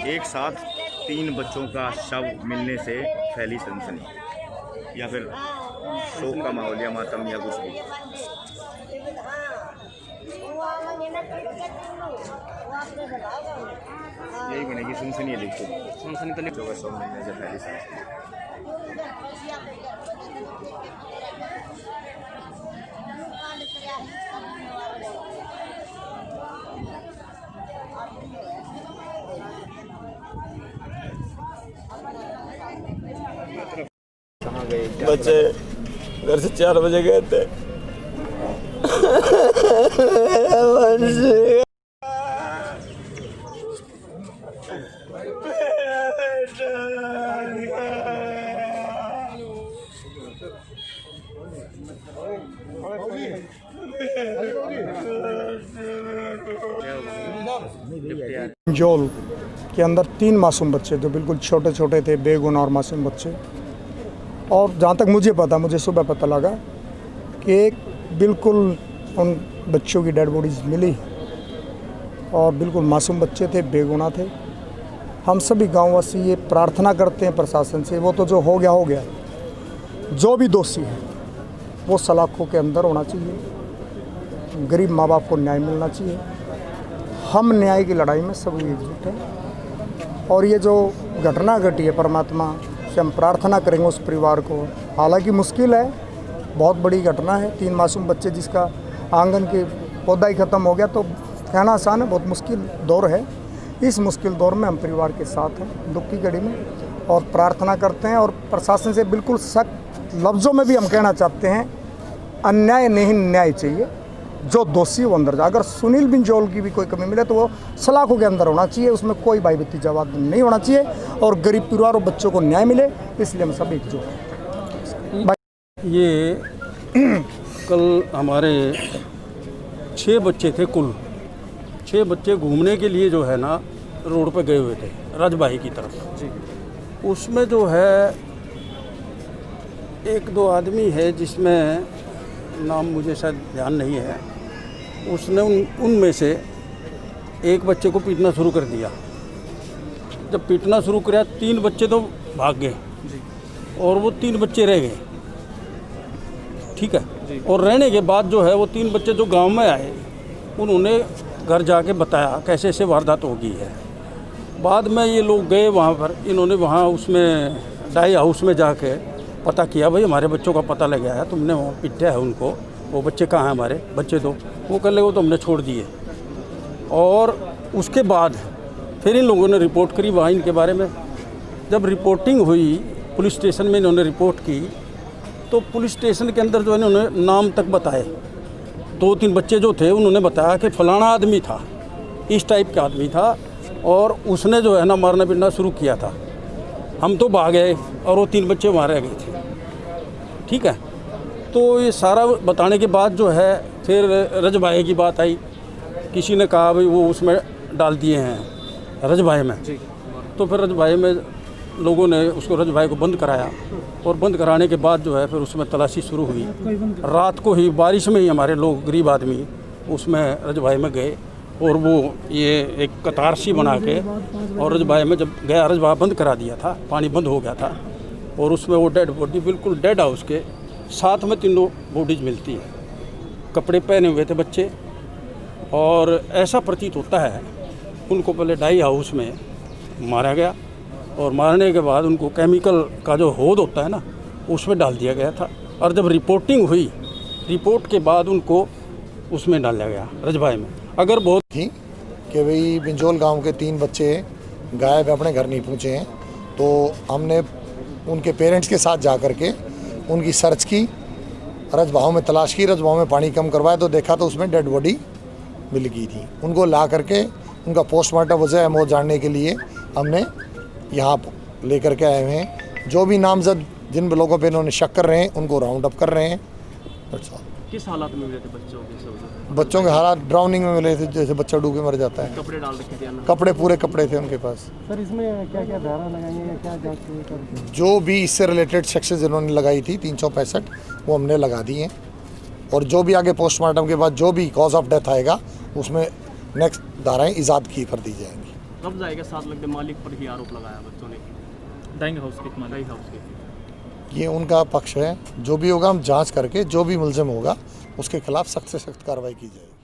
एक साथ 3 बच्चों का शव मिलने से फैली सनसनी, या फिर शोक का माहौल या मातम या कुछ भी। यही बनेगी सनसनी है। देखो सनसनी तो नहीं होगा, शव मिलने से फैली सनसनी। बच्चे घर से 4 बजे गए थे। जोल के अंदर 3 मासूम बच्चे जो बिल्कुल छोटे छोटे थे, बेगुनाह और मासूम बच्चे। और जहाँ तक मुझे पता, मुझे सुबह पता लगा कि एक बिल्कुल उन बच्चों की डेड बॉडीज मिली और बिल्कुल मासूम बच्चे थे, बेगुनाह थे। हम सभी गाँववासी ये प्रार्थना करते हैं प्रशासन से, वो तो जो हो गया हो गया, जो भी दोषी है वो सलाखों के अंदर होना चाहिए। गरीब माँ बाप को न्याय मिलना चाहिए। हम न्याय की लड़ाई में सभी एकजुट हैं और ये जो घटना घटी है, परमात्मा से हम प्रार्थना करेंगे उस परिवार को। हालांकि मुश्किल है, बहुत बड़ी घटना है, 3 मासूम बच्चे जिसका आंगन के पौधा ही ख़त्म हो गया, तो कहना आसान है, बहुत मुश्किल दौर है। इस मुश्किल दौर में हम परिवार के साथ हैं दुख की घड़ी में और प्रार्थना करते हैं। और प्रशासन से बिल्कुल सख्त लफ्ज़ों में भी हम कहना चाहते हैं, अन्याय नहीं न्याय चाहिए। जो दोषी वो अंदर जाए। अगर सुनील बिंजोल की भी कोई कमी मिले तो वो सलाखों के अंदर होना चाहिए, उसमें कोई बाई-बत्ती जवाब नहीं होना चाहिए और गरीब परिवार और बच्चों को न्याय मिले, इसलिए हम सब एकजुट हैं। ये कल हमारे 6 बच्चे थे, कुल 6 बच्चे घूमने के लिए जो है ना रोड पे गए हुए थे रजबाही की तरफ जी। उसमें जो है 1-2 आदमी है जिसमें नाम मुझे शायद ध्यान नहीं है, उसने उनमें से एक बच्चे को पीटना शुरू कर दिया। जब पीटना शुरू किया 3 बच्चे तो भाग गए और वो 3 बच्चे रह गए, ठीक है। और रहने के बाद जो है वो 3 बच्चे जो गांव में आए, उन्होंने घर जाके बताया कैसे ऐसे वारदात हो गई है। बाद में ये लोग गए वहाँ पर, इन्होंने वहाँ उसमें डाई हाउस में जाके पता किया, भाई हमारे बच्चों का पता लग गया है, तुमने वहाँ पिटा है उनको, वो बच्चे कहाँ हैं हमारे बच्चे, तो वो कर ले, वो तो हमने छोड़ दिए। और उसके बाद फिर इन लोगों ने रिपोर्ट करी वहाँ इनके बारे में। जब रिपोर्टिंग हुई पुलिस स्टेशन में, इन्होंने रिपोर्ट की तो पुलिस स्टेशन के अंदर जो है इन्होंने नाम तक बताए। 2-3 बच्चे जो थे उन्होंने बताया कि फलाना आदमी था, इस टाइप का आदमी था और उसने जो है ना मारना पीटना शुरू किया था। हम तो भाग गए और वो 3 बच्चे वहाँ रह गए थे, ठीक है। तो ये सारा बताने के बाद जो है फिर रजबाहे की बात आई। किसी ने कहा भाई वो उसमें डाल दिए हैं रजबाहे में, तो फिर रजबाहे में लोगों ने उसको रजबाहे को बंद कराया और बंद कराने के बाद जो है फिर उसमें तलाशी शुरू हुई। रात को ही बारिश में ही हमारे लोग गरीब आदमी उसमें रजबाहे में गए और वो ये एक कतार सी बना के और रजबाहे में जब गया, रजबाहा बंद करा दिया था, पानी बंद हो गया था और उसमें वो डेड बॉडी बिल्कुल डेड हाउस के साथ में 3 बॉडीज मिलती है। कपड़े पहने हुए थे बच्चे और ऐसा प्रतीत होता है उनको पहले डाई हाउस में मारा गया और मारने के बाद उनको केमिकल का जो होद होता है ना उसमें डाल दिया गया था। और जब रिपोर्टिंग हुई, रिपोर्ट के बाद उनको उसमें डाला गया रजबाहे में। अगर बहुत थी कि भाई बिंजोल गांव के 3 बच्चे गायब अपने घर नहीं पहुंचे हैं, तो हमने उनके पेरेंट्स के साथ जा कर के उनकी सर्च की, रजबाहों में तलाश की, रजबाहों में पानी कम करवाया तो देखा तो उसमें डेड बॉडी मिल गई थी। उनको ला करके उनका पोस्टमार्टम वजह मौत जानने के लिए हमने यहाँ लेकर के आए हुए हैं। जो भी नामजद जिन लोगों पे इन्होंने शक कर रहे हैं उनको राउंड अप कर रहे हैं। किस हालात में मिले थे बच्चों के? बच्चों के हालात ड्राउनिंग में मिले थे, जैसे बच्चा डूब के मर जाता है। कपड़े डाल रखे थे? कपड़े, पूरे कपड़े थे उनके पास। सर इसमें क्या क्या धारा लगाई है, क्या जांच? जो भी इससे रिलेटेड सेक्शन जिन्होंने लगाई थी 365 वो हमने लगा दी हैं और जो भी आगे पोस्टमार्टम के बाद जो भी कॉज ऑफ डेथ आएगा उसमें नेक्स्ट धाराएं इजाद की कर दी जाएंगी। कब जाएगा 7 लाख के मालिक पर ही आरोप लगाया बच्चों ने डाइंग हाउस के मालिक। डाइंग हाउस के। ये उनका पक्ष है। जो भी होगा हम जांच करके जो भी मुलजिम होगा उसके खिलाफ सख्त से सख्त कार्रवाई की जाएगी।